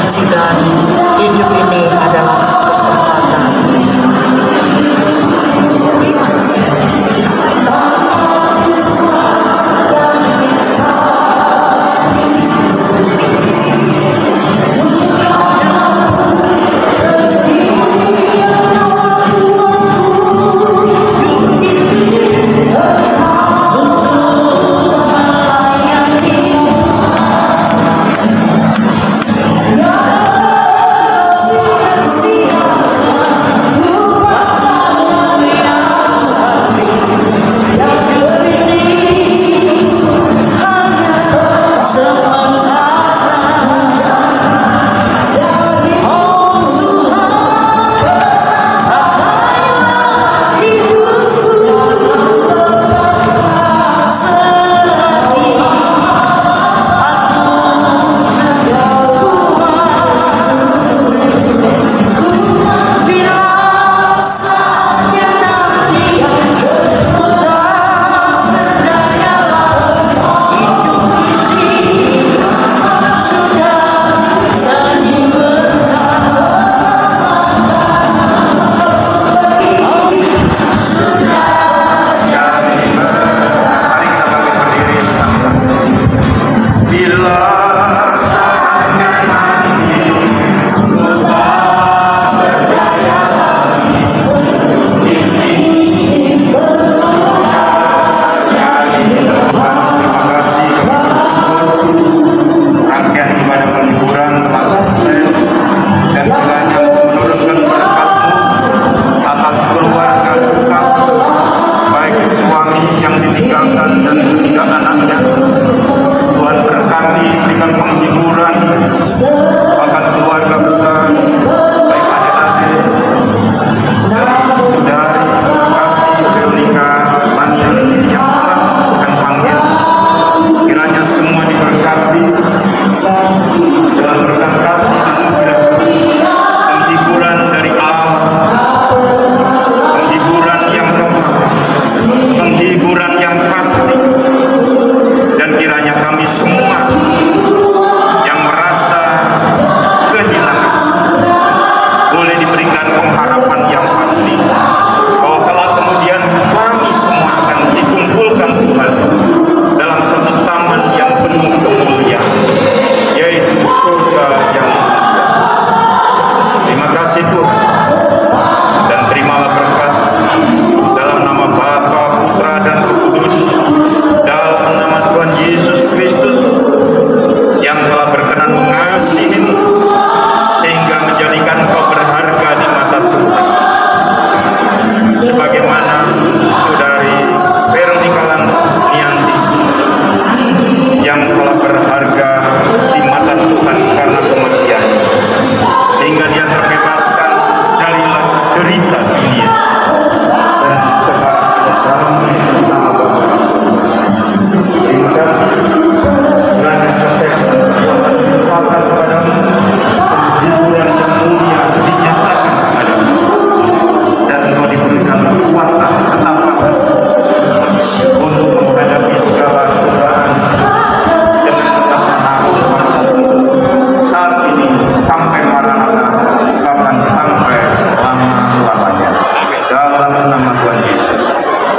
menyaksikan hidup ini adalah kesempatan.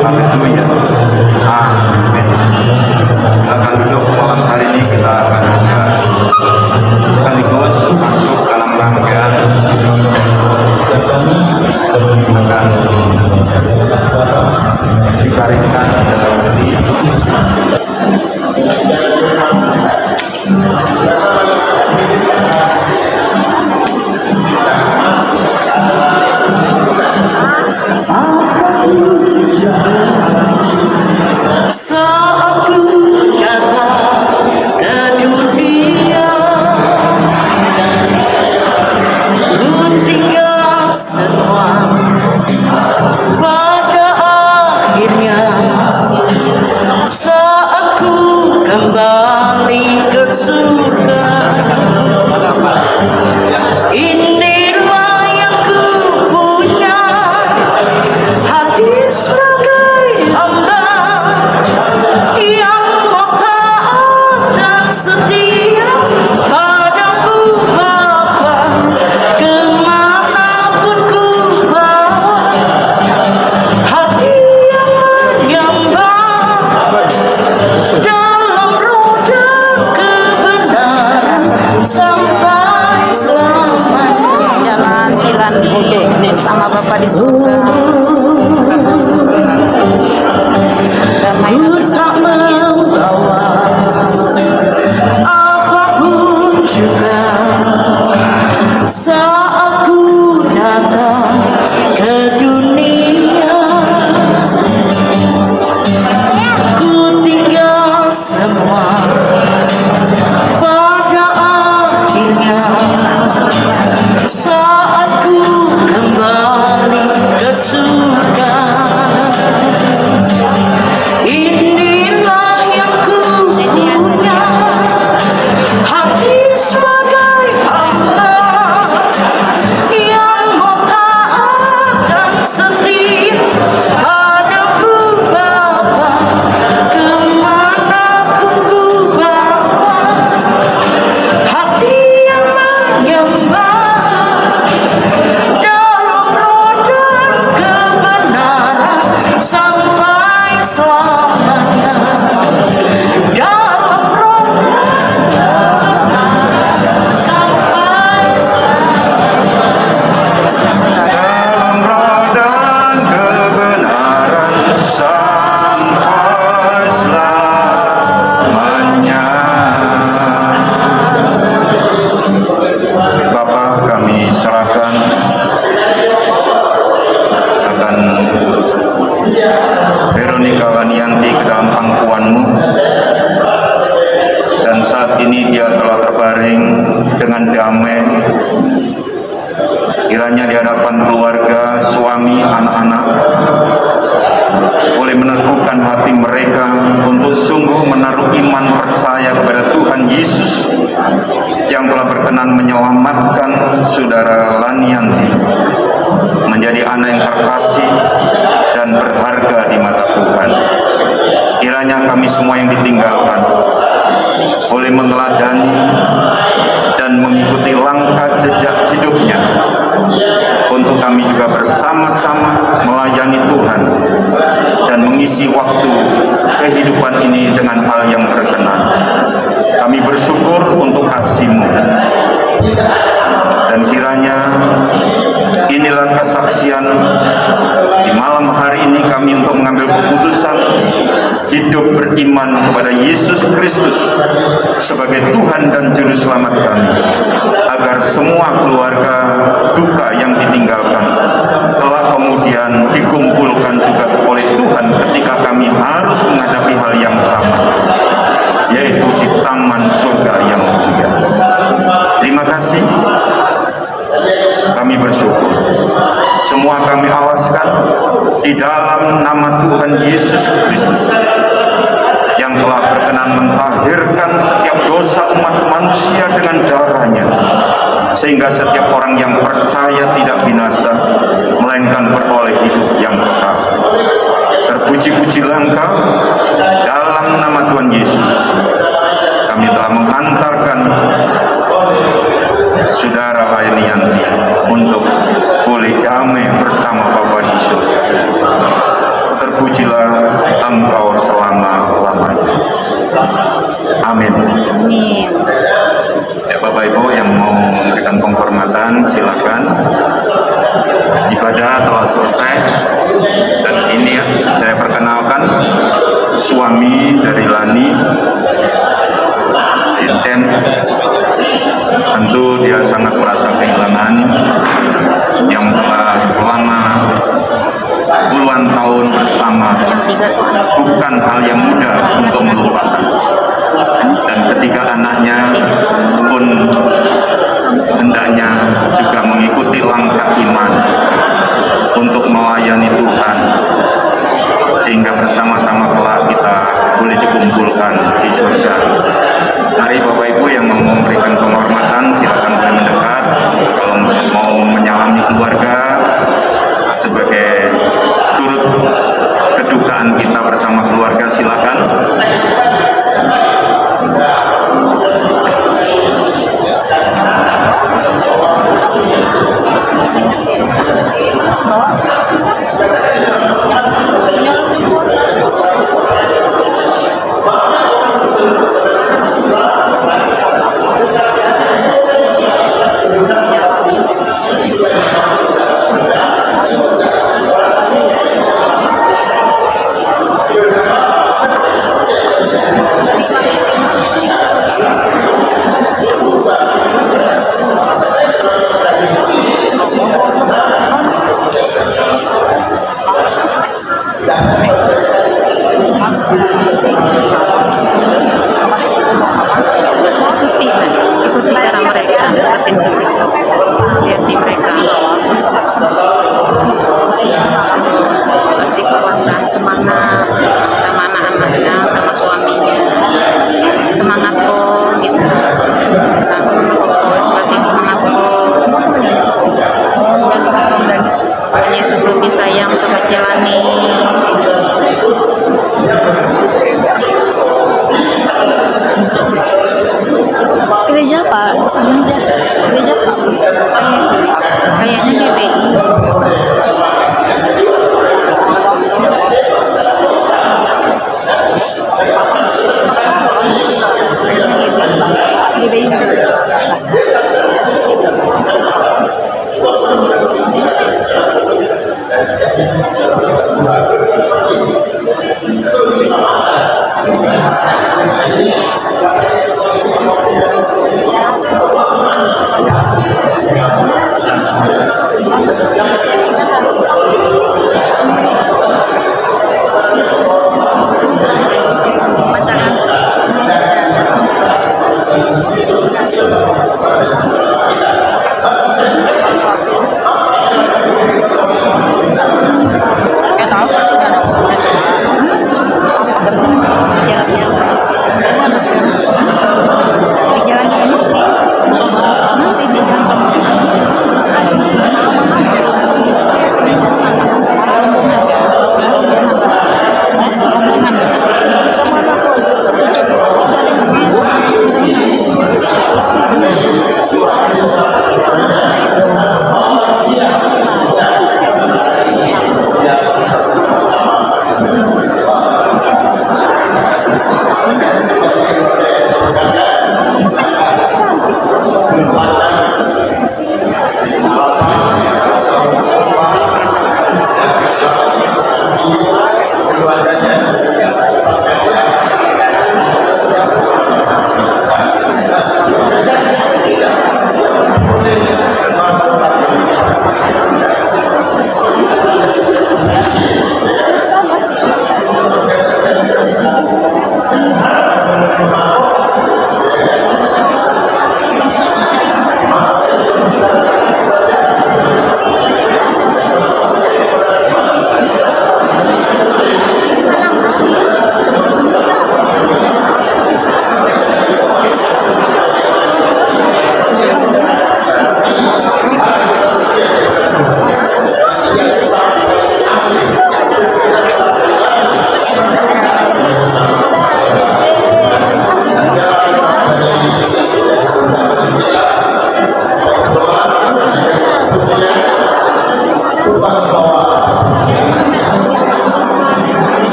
Haleluya. Amin. Silakan duduk. Malam hari ini kita akan sekaligus masuk dalam rangkaian akan dikaringkan dalam hati. Saat ku datang ke dunia, ku tinggal semua pada akhirnya. Saat ku kembali ke surga, inilah yang ku punya, hati sebagai hamba yang mau taat dan setia padamu. bersama Bapa di surga. Damai tak membawa apapun juga saat ku datang ke dunia. Ku tinggal semua pada akhirnya saat ku kembali ke surga. Inilah yang ku punya, hati sebagai hamba yang mau taat dan setia padamu Bapa. Kemanapun ku bawa, hati yang menyembah dalam roh dan kebenaran sampai selamanya. Dalam roh sampai Dalam roh dan kebenaran sampai selamanya. Bapa, kami serahkan akan Veronica Lanianti ke dalam pangkuan-Mu, dan saat ini dia telah terbaring dengan damai. Kiranya di hadapan keluarga, suami, anak-anak boleh meneguhkan hati mereka untuk sungguh menaruh iman percaya kepada Tuhan Yesus yang telah berkenan menyelamatkan saudara Lanianti menjadi anak yang terkasih dan berharga di mata Tuhan. Kiranya kami semua yang ditinggalkan boleh meneladani dan mengikuti langkah jejak hidupnya, untuk kami juga bersama-sama melayani Tuhan dan mengisi waktu kehidupan ini dengan hal yang berkenan. Kami bersyukur untuk kasih-Mu, dan kiranya inilah kesaksian di malam hari ini kami untuk mengambil keputusan hidup beriman kepada Yesus Kristus sebagai Tuhan dan Juru Selamat kami, agar semua keluarga duka yang ditinggalkan telah kemudian dikumpulkan juga oleh Tuhan ketika kami harus menghadapi hal yang sama, yaitu di taman surga yang mulia. Terima kasih, kami bersyukur. Semua kami alaskan di dalam nama Tuhan Yesus Kristus yang telah berkenan mentahirkan setiap dosa umat manusia dengan darahnya, sehingga setiap orang yang percaya tidak binasa, melainkan beroleh hidup yang kekal. Terpuji-pujilah Engkau. Dalam nama Tuhan Yesus kami telah menghantarkan saudara Lanianti untuk boleh damai bersama Bapa di surga. Terpujilah Engkau selama-lamanya. Amin. Amin. Ya, Bapak Ibu yang mau memberikan penghormatan, silakan. Ibadah telah selesai, dan ini saya perkenalkan suami dari Lani, Vincent. Tentu dia sangat merasa kehilangan yang telah selama puluhan tahun bersama. Bukan hal yang mudah untuk melupakan. Dan ketika anaknya pun hendaknya juga mengikuti langkah iman untuk melayani Tuhan, sehingga bersama-sama kelak kita boleh dikumpulkan di surga. Mari Bapak Ibu yang mau memberikan penghormatan, silakan boleh mendekat. Kalau mau menyalami keluarga sebagai turut kedukaan kita bersama keluarga, silakan.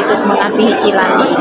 Yesus mengasihi Cilani.